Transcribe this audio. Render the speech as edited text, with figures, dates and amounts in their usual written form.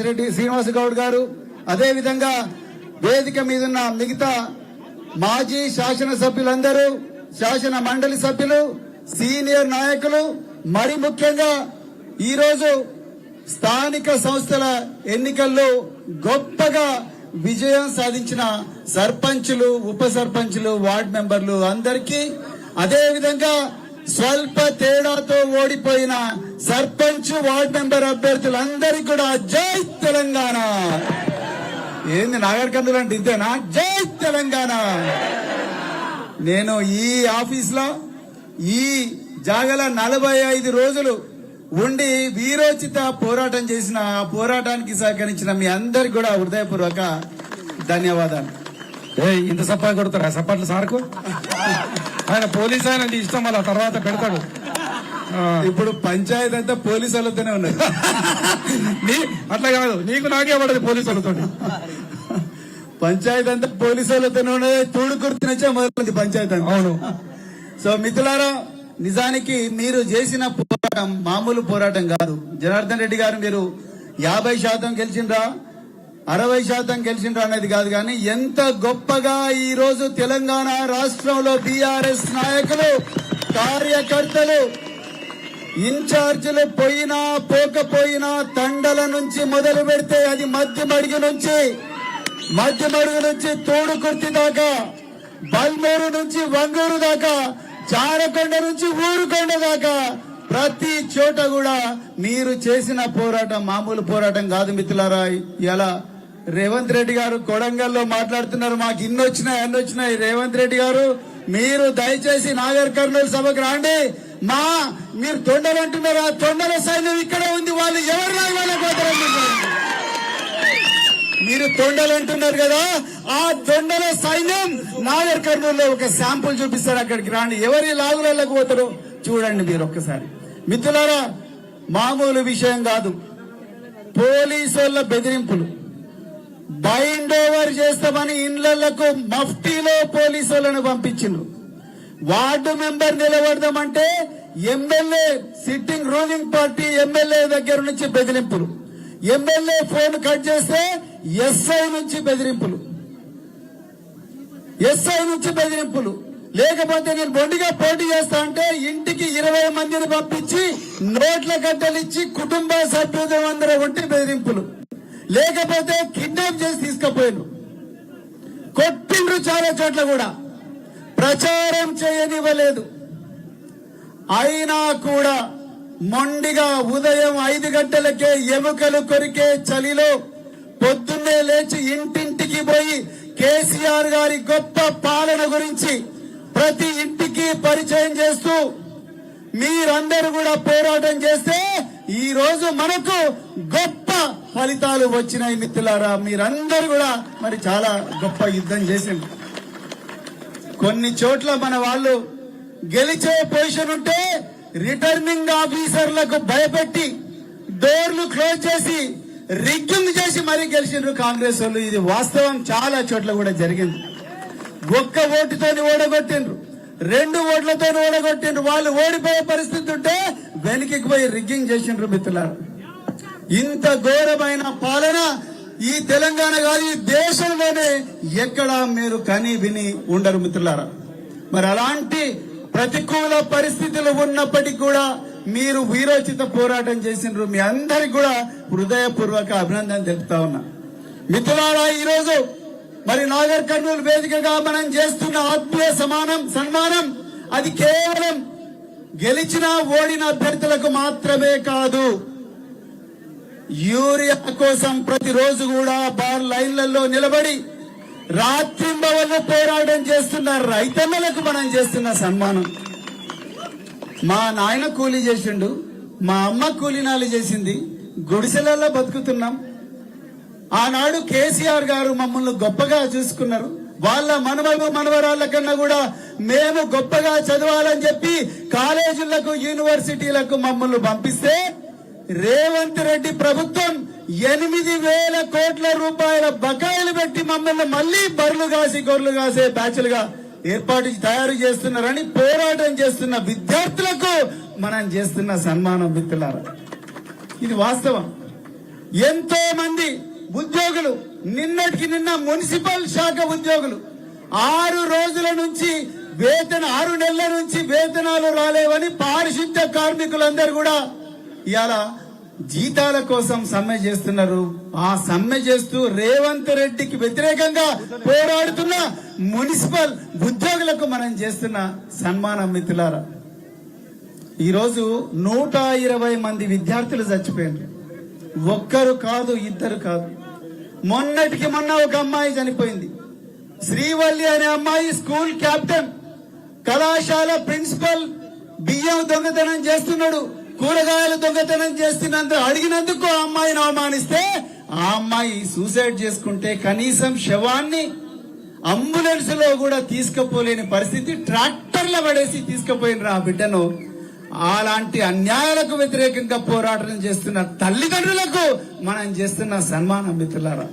రెడ్డి శ్రీనివాస్ గౌడ్ గారు, అదే విధంగా వేదిక మీద ఉన్న మిగతా మాజీ శాసనసభ్యులందరూ, శాసన మండలి సభ్యులు, సీనియర్ నాయకులు, మరి ముఖ్యంగా ఈరోజు స్థానిక సంస్థల ఎన్నికల్లో గొప్పగా విజయం సాధించిన సర్పంచులు, ఉప సర్పంచులు, వార్డు మెంబర్లు అందరికీ, అదే విధంగా స్వల్ప తేడాతో ఓడిపోయిన సర్పంచ్, వార్డు మెంబర్ అభ్యర్థులందరికీ కూడా జై తెలంగాణ. ఏంది నాగర్ కర్నూలు అంటే ఇంతేనా? జై తెలంగాణ. నేను ఈ ఆఫీస్ లో ఈ జాగల 45 రోజులు ఉండి వీరోచిత పోరాటం చేసిన, ఆ పోరాటానికి సహకరించిన మీ అందరికి కూడా హృదయపూర్వక ధన్యవాదాలు. ఇంత సప్పా కొడతారా సప్పట్లు సార్కు? ఆయన పోలీసు ఆయన ఇష్టం, అలా తర్వాత పెడతాడు. ఇప్పుడు పంచాయతీ అంతా పోలీసు వాళ్ళతోనే ఉన్నది. అట్లా కాదు, నీకు నాకే పడదు పోలీసు వాళ్ళతో. పంచాయతీ అంతా పోలీసు వాళ్ళతోనే ఉన్నది. తూడు కుర్తినచ్చే మొదలైంది పంచాయతీ అంతా. అవును. సో మిత్రులారా, నిజానికి మీరు చేసిన పోరాటం మామూలు పోరాటం కాదు. జనార్దన్ రెడ్డి గారు, మీరు 50% గెలిచిండ్రా, 60% గెలిచిండ్రా అనేది కాదు, కానీ ఎంత గొప్పగా ఈ రోజు తెలంగాణ రాష్ట్రంలో బీఆర్ఎస్ నాయకులు, కార్యకర్తలు, ఇన్ఛార్జీలు పోయినా పోకపోయినా తండల నుంచి మొదలు పెడితే అది మధ్య మడుగు నుంచి తోడుకుర్తి దాకా, బల్మూరు నుంచి వంగూరు దాకా, చారకొండ నుంచి ఊరుకొండ దాకా ప్రతి చోట కూడా మీరు చేసిన పోరాటం మామూలు పోరాటం కాదు మిత్రులారా. ఇలా రేవంత్ రెడ్డి గారు కొడంగల్లో మాట్లాడుతున్నారు, మాకు అన్నొచ్చినాయి. రేవంత్ రెడ్డి గారు, మీరు దయచేసి నాగర్ కర్నూలు సభకు రాండి. మీరు తొండలు అంటున్నారు, ఆ తొండల సైన్యం ఇక్కడ ఉంది, వాళ్ళు ఎవరు మీరు తొండలు అంటున్నారు కదా, ఆ తొండల సైన్యం నాగర్ కర్నూలులో ఒక శాంపుల్ చూపిస్తారు, అక్కడికి రాండి. ఎవరి లాగులకు పోతారో చూడండి మీరు ఒక్కసారి. మిత్రులారా, మామూలు విషయం కాదు. పోలీసుల బెదిరింపులు, బైండ్ ఓవర్ చేస్తామని ఇండ్లకు మఫ్టీలో పోలీసులను పంపించిండ్రు. వార్డు మెంబర్ నిలబడదామంటే MLA, sitting ruling party MLA దగ్గర నుంచి బెదిరింపులు, ఎమ్మెల్యే ఫోన్ కట్ చేస్తే ఎస్ఐ నుంచి బెదిరింపులు, లేకపోతే నేను బొండిగా పోటీ చేస్తా అంటే ఇంటికి 20 మందిని పంపించి నోట్ల గడ్డలిచ్చి కుటుంబ సభ్యులందరూ ఉంటే బెదిరింపులు, లేకపోతే కిడ్నాప్ చేసి తీసుకుపోయారు, కొట్టిండ్రు. చాలా చోట్ల కూడా ప్రచారం చేయనివ్వలేదు. అయినా కూడా మొండిగా ఉదయం 5 గంటలకే ఎముకలు కొరికే చలిలో పొద్దున్నే లేచి ఇంటింటికి పోయి కేసీఆర్ గారి గొప్ప పాలన గురించి ప్రతి ఇంటికి పరిచయం చేస్తూ మీరందరూ కూడా పోరాటం చేస్తే ఈ రోజు మనకు గొప్ప ఫలితాలు వచ్చినాయి మిత్రులారా. మీరందరూ కూడా మరి చాలా గొప్ప యుద్ధం చేసింది. కొన్ని చోట్ల మన వాళ్ళు గెలిచే పొజిషన్ ఉంటే రిటర్నింగ్ ఆఫీసర్లకు భయపెట్టి డోర్లు క్లోజ్ చేసి రిగ్గింగ్ చేసి మరీ గెలిచిండ్రు కాంగ్రెస్ వాళ్ళు. ఇది వాస్తవం, చాలా చోట్ల కూడా జరిగింది. ఒక్క ఓటుతో ఓడగొట్టిండ్రు, 2 ఓట్లతో ఓడగొట్టిండ్రు. వాళ్ళు ఓడిపోయే పరిస్థితి ఉంటే వెనక్కి పోయి రిగ్గింగ్ చేసిండ్రు మిత్రులారా. ఇంత ఘోరమైన పాలన ఈ తెలంగాణ కాదు, ఈ దేశంలోనే ఎక్కడా మీరు కని విని ఉండరు మిత్రులారా. మరి అలాంటి ప్రతికూల పరిస్థితులు ఉన్నప్పటికీ కూడా మీరు వీరోచిత పోరాటం చేసినారు. మీ అందరికి కూడా హృదయపూర్వక అభినందన తెలుపుతా ఉన్నా. మిత్రులారా, ఈరోజు మరి నాగర్ కర్నూలు వేదికగా మనం చేస్తున్న ఆత్మీయ సన్మానం అది కేవలం గెలిచిన ఓడిన అభ్యర్థులకు మాత్రమే కాదు. యూరియా కోసం ప్రతిరోజు కూడా బార్ లైన్లలో నిలబడి రాత్రింబవళ్ళు పోరాటం చేస్తున్న రైతన్నలకు మనం చేస్తున్న సన్మానం. మా నాయన కూలీ చేసిండు, మా అమ్మ కూలీనాలు చేసింది, గుడిసెలలో బతుకుతున్నాం. ఆనాడు కేసీఆర్ గారు మమ్మల్ని గొప్పగా చూసుకున్నారు. వాళ్ళ మనవరాళ్ల కన్నా కూడా మేము గొప్పగా చదవాలని చెప్పి కాలేజీలకు, యూనివర్సిటీలకు మమ్మల్ని పంపిస్తే రేవంత్ రెడ్డి ప్రభుత్వం 8,000 కోట్ల రూపాయల బకాయిలు పెట్టి మమ్మల్ని మళ్లీ బర్లు కాసి గొర్రెలు కాసే బ్యాచ్లుగా తయారు చేస్తున్నారని పోరాటం చేస్తున్న విద్యార్థులకు మనం చేస్తున్న సన్మానం మిత్రులారా. ఇది వాస్తవం. ఎంతో మంది ఉద్యోగులు నిన్నటికి నిన్న మున్సిపల్ శాఖ ఉద్యోగులు 6 రోజుల నుంచి 6 నెలల నుంచి వేతనాలు రాలేవని పారిశుద్ధ్య కార్మికులందరూ కూడా ఇవాళ జీతాల కోసం సమ్మె చేస్తున్నారు. ఆ సమ్మె చేస్తూ రేవంత్ రెడ్డికి వ్యతిరేకంగా పోరాడుతున్న మున్సిపల్ ఉద్యోగులకు మనం చేస్తున్న సన్మానం మిత్రులారా. ఈరోజు 120 మంది విద్యార్థులు చచ్చిపోయారు. ఒక్కరు కాదు, ఇద్దరు కాదు. మొన్నటికి మొన్న ఒక అమ్మాయి చనిపోయింది. శ్రీవల్లి అనే అమ్మాయి స్కూల్ కెప్టెన్, కళాశాల ప్రిన్సిపల్. బియ్యం దొంగతనం చేస్తున్నాడు, కూరగాయలు దొంగతనం చేస్తున్నందుకు అడిగినందుకు ఆ అమ్మాయిని అవమానిస్తే ఆ అమ్మాయి సూసైడ్ చేసుకుంటే కనీసం శవాన్ని అంబులెన్స్ లో కూడా తీసుకుపోలేని పరిస్థితి, ట్రాక్టర్ల పడేసి తీసుకుపోయిన ఆ బిడ్డను. అలాంటి అన్యాయాలకు వ్యతిరేకంగా పోరాటం చేస్తున్న తల్లిదండ్రులకు మనం చేస్తున్న సన్మానం మిత్రులారా.